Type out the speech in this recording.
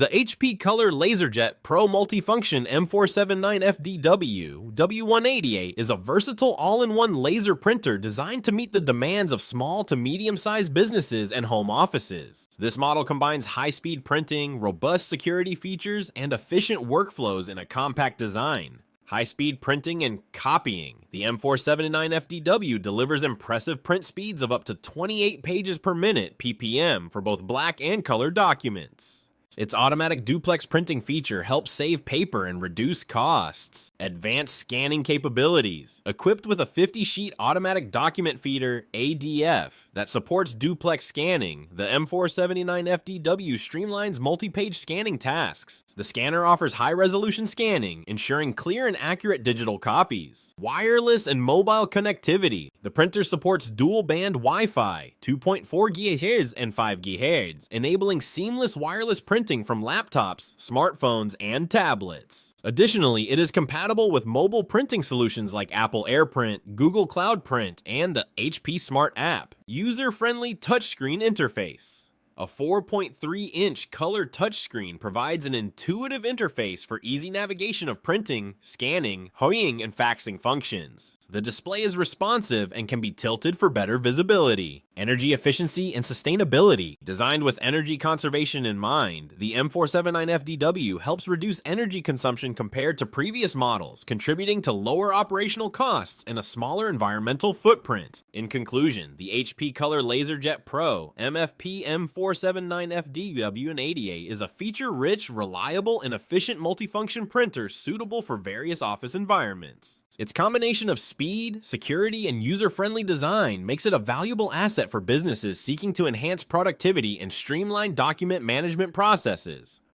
The HP Color LaserJet Pro Multifunction M479fdw W188 is a versatile all-in-one laser printer designed to meet the demands of small to medium-sized businesses and home offices. This model combines high-speed printing, robust security features, and efficient workflows in a compact design. High-speed printing and copying. The M479fdw delivers impressive print speeds of up to 28 pages per minute (ppm) for both black and color documents. Its automatic duplex printing feature helps save paper and reduce costs. Advanced scanning capabilities. Equipped with a 50-sheet automatic document feeder (ADF) that supports duplex scanning, the M479fdw streamlines multi-page scanning tasks. The scanner offers high-resolution scanning, ensuring clear and accurate digital copies. Wireless and mobile connectivity. The printer supports dual-band Wi-Fi, 2.4 GHz and 5 GHz, enabling seamless wireless printing from laptops, smartphones, and tablets. Additionally, it is compatible with mobile printing solutions like Apple AirPrint, Google Cloud Print, and the HP Smart App. User-friendly touchscreen interface. A 4.3-inch color touchscreen provides an intuitive interface for easy navigation of printing, scanning, hoying, and faxing functions. The display is responsive and can be tilted for better visibility. Energy efficiency and sustainability. Designed with energy conservation in mind, the M479fdw helps reduce energy consumption compared to previous models, contributing to lower operational costs and a smaller environmental footprint. In conclusion, the HP Color LaserJet Pro MFP M479fdw is a feature-rich, reliable, and efficient multifunction printer suitable for various office environments. Its combination of speed, security, and user-friendly design makes it a valuable asset for businesses seeking to enhance productivity and streamline document management processes.